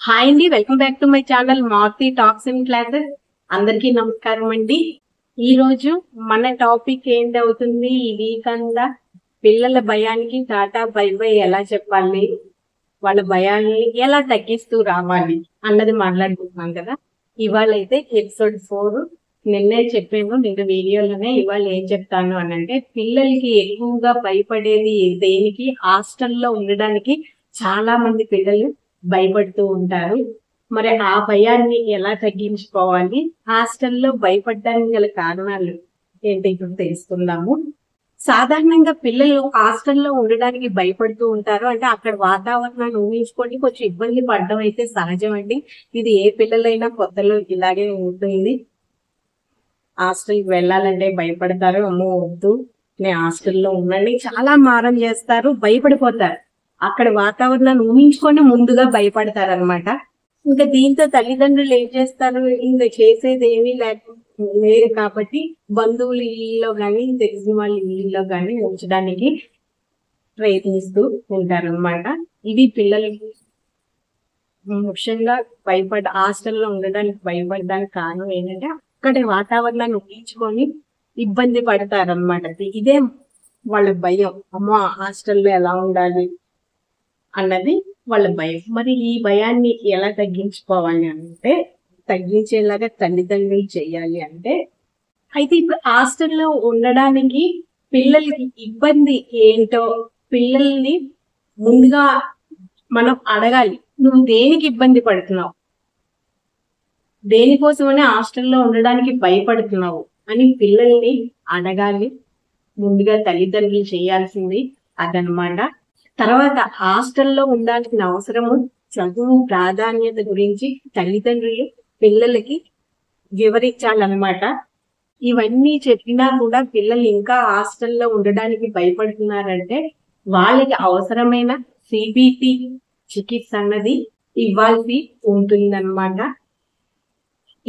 Hi అండి, welcome back to my channel Maruti talks and classes. అందరికీ నమస్కారం అండి. ఈ రోజు మన టాపిక్ ఏంటవుతుంది, ఈ వీక్ అంతా పిల్లల భయానికి టాటా బై బై ఎలా చెప్పాలి, వాళ్ళ భయాన్ని ఎలా తగ్గిస్తూ రావాలి అన్నది మాట్లాడుకుంటున్నాం కదా. ఇవాళ అయితే ఎపిసోడ్ 4 నిన్నే చెప్పాను, నిన్న వీడియోలోనే. ఇవాళ ఏం చెప్తాను అని అంటే, పిల్లలకి ఎక్కువగా భయపడేది దేనికి, హాస్టల్లో ఉండడానికి చాలా మంది పిల్లలు భయపడుతూ ఉంటారు. మరి ఆ భయాన్ని ఎలా తగ్గించుకోవాలి, హాస్టల్లో భయపడడానికి గల కారణాలు ఏంటి ఇప్పుడు తెలుసుకుందాము. సాధారణంగా పిల్లలు హాస్టల్లో ఉండడానికి భయపడుతూ ఉంటారు. అంటే అక్కడ వాతావరణాన్ని ఊహించుకొని కొంచెం ఇబ్బంది పడడం అయితే సహజం అండి. ఇది ఏ పిల్లలైనా కొత్తలో ఇలాగే ఉంటుంది. హాస్టల్కి వెళ్ళాలంటే భయపడతారు. అమ్మో వద్దు, నేను హాస్టల్లో ఉండండి, చాలా మారం చేస్తారు, భయపడిపోతారు. అక్కడ వాతావరణాన్ని ఊహించుకొని ముందుగా భయపడతారు అనమాట. ఇంకా దీంతో తల్లిదండ్రులు ఏం చేస్తారు, ఇంకా చేసేది ఏమీ లేదు కాబట్టి బంధువుల ఇళ్ళలో కానీ తెలిసిన వాళ్ళ ఇళ్ళలో కానీ ఉంచడానికి ప్రయత్నిస్తూ ఉంటారు అనమాట. ఇవి పిల్లలకి ముఖ్యంగా హాస్టల్లో ఉండడానికి భయపడడానికి కారణం ఏంటంటే, అక్కడి వాతావరణాన్ని ఊహించుకొని ఇబ్బంది పడతారు అనమాట. ఇదే వాళ్ళ భయం, అమ్మో హాస్టల్లో ఎలా ఉండాలి అన్నది వాళ్ళ భయం. మరి ఈ భయాన్ని ఎలా తగ్గించుకోవాలి అంటే, తగ్గించేలాగా తల్లిదండ్రులు చేయాలి అంటే, అయితే ఇప్పుడు హాస్టల్లో ఉండడానికి పిల్లలకి ఇబ్బంది ఏంటో పిల్లల్ని ముందుగా మనం అడగాలి. నువ్వు దేనికి ఇబ్బంది పడుతున్నావు, దేనికోసమని హాస్టల్లో ఉండడానికి భయపడుతున్నావు అని పిల్లల్ని అడగాలి. ముందుగా తల్లిదండ్రులు చేయాల్సింది అదనమాట. తర్వాత హాస్టల్లో ఉండాల్సిన అవసరము, చదువు ప్రాధాన్యత గురించి తల్లిదండ్రులు పిల్లలకి వివరించాలన్నమాట. ఇవన్నీ చెప్పినా కూడా పిల్లలు ఇంకా హాస్టల్లో ఉండడానికి భయపడుతున్నారంటే, వాళ్ళకి అవసరమైన సిబిటి చికిత్స అన్నది ఇవ్వాల్సి ఉంటుందన్నమాట.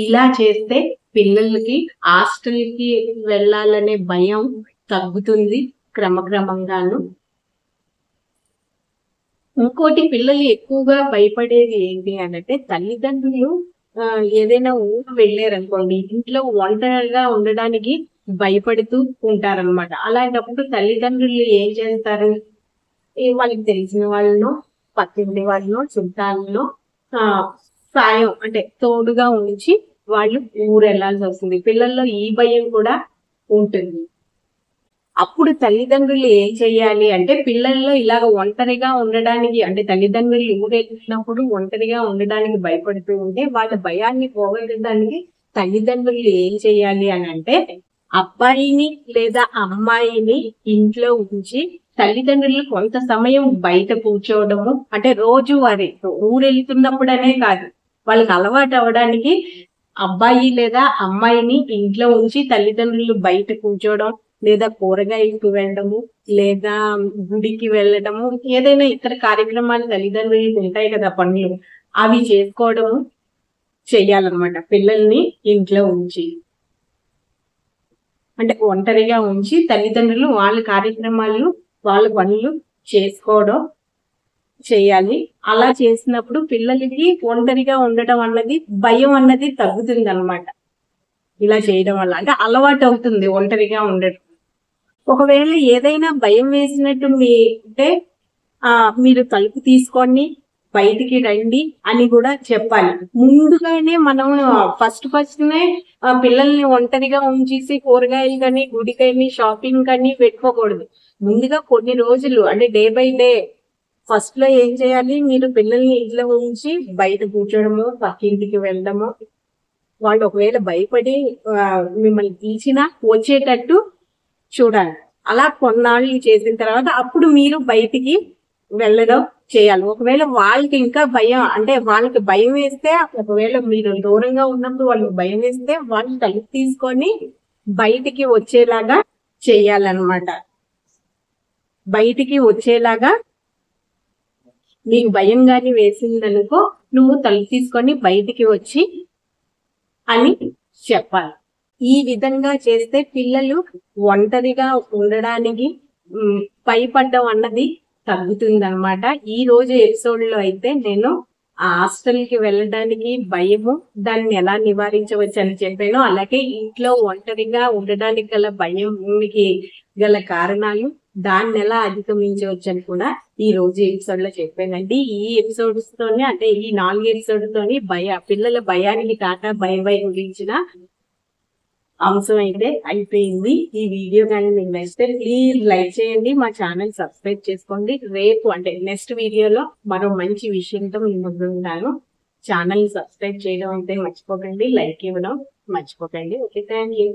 ఇలా చేస్తే పిల్లలకి హాస్టల్కి వెళ్ళాలనే భయం తగ్గుతుంది క్రమక్రమంగాను. ఇంకోటి, పిల్లలు ఎక్కువగా భయపడేది ఏంటి అంటే, తల్లిదండ్రులు ఏదైనా ఊరు వెళ్ళారనుకోండి, ఇంట్లో ఒంటరిగా ఉండడానికి భయపడుతూ ఉంటారనమాట. అలాంటప్పుడు తల్లిదండ్రులు ఏం చేస్తారు, వాళ్ళకి తెలిసిన వాళ్ళను, పక్కింటి వాళ్ళను, చుట్టాలను సాయం అంటే తోడుగా ఉంచి వాళ్ళు ఊరు వెళ్లాల్సి వస్తుంది. పిల్లల్లో ఈ భయం కూడా ఉంటుంది. అప్పుడు తల్లిదండ్రులు ఏం చెయ్యాలి అంటే, పిల్లల్లో ఇలాగ ఒంటరిగా ఉండడానికి, అంటే తల్లిదండ్రులు ఊరెళ్ళినప్పుడు ఒంటరిగా ఉండడానికి భయపడుతూ ఉంటే వాళ్ళ భయాన్ని పోగొట్టడానికి తల్లిదండ్రులు ఏం చెయ్యాలి అని అంటే, అబ్బాయిని లేదా అమ్మాయిని ఇంట్లో ఉంచి తల్లిదండ్రులు కొంత సమయం బయట కూర్చోవడము, అంటే రోజు వారి ఊరెళ్తున్నప్పుడనే కాదు, వాళ్ళకి అలవాటు అవడానికి అబ్బాయి లేదా అమ్మాయిని ఇంట్లో ఉంచి తల్లిదండ్రులు బయట కూర్చోవడం, లేదా కూరగాయలకు వెళ్ళడము, లేదా గుడికి వెళ్ళడము, ఏదైనా ఇతర కార్యక్రమాలు తల్లిదండ్రులకు ఉంటాయి కదా పనులు, అవి చేసుకోవడము చెయ్యాలన్నమాట. పిల్లల్ని ఇంట్లో ఉంచి, అంటే ఒంటరిగా ఉంచి తల్లిదండ్రులు వాళ్ళ కార్యక్రమాలు వాళ్ళ పనులు చేసుకోవడం చేయాలి. అలా చేసినప్పుడు పిల్లలకి ఒంటరిగా ఉండటం అన్నది, భయం అన్నది తగ్గుతుంది అనమాట. ఇలా చేయడం వల్ల అంటే అలవాటు అవుతుంది ఒంటరిగా ఉండటం. ఒకవేళ ఏదైనా భయం వేసినట్టు అంటే మీరు తలుపు తీసుకొని బయటికి రండి అని కూడా చెప్పాలి. ముందుగానే మనం ఫస్ట్నే పిల్లల్ని ఒంటరిగా ఉంచేసి కూరగాయలు కానీ, గుడికని, షాపింగ్ కానీ పెట్టుకోకూడదు. ముందుగా కొన్ని రోజులు, అంటే డే బై డే ఫస్ట్ లో ఏం చేయాలి, మీరు పిల్లల్ని ఇంట్లో ఉంచి బయట కూర్చోడము, పక్కింటికి వెళ్ళడము, వాళ్ళు ఒకవేళ భయపడి మిమ్మల్ని పిలిచినా వచ్చేటట్టు చూడాలి. అలా కొన్నాళ్ళు చేసిన తర్వాత అప్పుడు మీరు బయటికి వెళ్ళడం చేయాలి. ఒకవేళ వాళ్ళకి ఇంకా భయం, అంటే వాళ్ళకి భయం వేస్తే, ఒకవేళ మీరు దూరంగా ఉన్నప్పుడు వాళ్ళకి భయం వేస్తే వాళ్ళు తలుపు తీసుకొని బయటికి వచ్చేలాగా చేయాలన్నమాట. బయటికి వచ్చేలాగా, నీకు భయం గాని వేసిందనుకో, నువ్వు తలుపు తీసుకొని బయటికి వచ్చి అని చెప్పాలి. ఈ విధంగా చేస్తే పిల్లలు ఒంటరిగా ఉండడానికి భయపడడం అన్నది తగ్గుతుంది అనమాట. ఈ రోజు ఎపిసోడ్ లో అయితే నేను ఆ హాస్టల్ కి వెళ్ళడానికి భయము, దాన్ని ఎలా నివారించవచ్చు అని చెప్పాను. అలాగే ఇంట్లో ఒంటరిగా ఉండడానికి గల భయంకి గల కారణాలు, దాన్ని ఎలా అధిగమించవచ్చు అని కూడా ఈ రోజు ఎపిసోడ్ లో చెప్పానండి. ఈ ఎపిసోడ్స్ తోనే అంటే ఈ 4 ఎపిసోడ్ తోని పిల్లల భయానికి టాటా బై బై గురించిన అంశం అయితే అయిపోయింది. ఈ వీడియో కానీ మీకు నచ్చితే ప్లీజ్ లైక్ చేయండి, మా ఛానల్ సబ్స్క్రైబ్ చేసుకోండి. రేపు అంటే నెక్స్ట్ వీడియోలో మరో మంచి విషయంతో మీ ముందు ఉంటాను. ఛానల్ సబ్స్క్రైబ్ చేయడం అయితే మర్చిపోకండి, లైక్ ఇవ్వడం మర్చిపోకండి. Okay, thank you.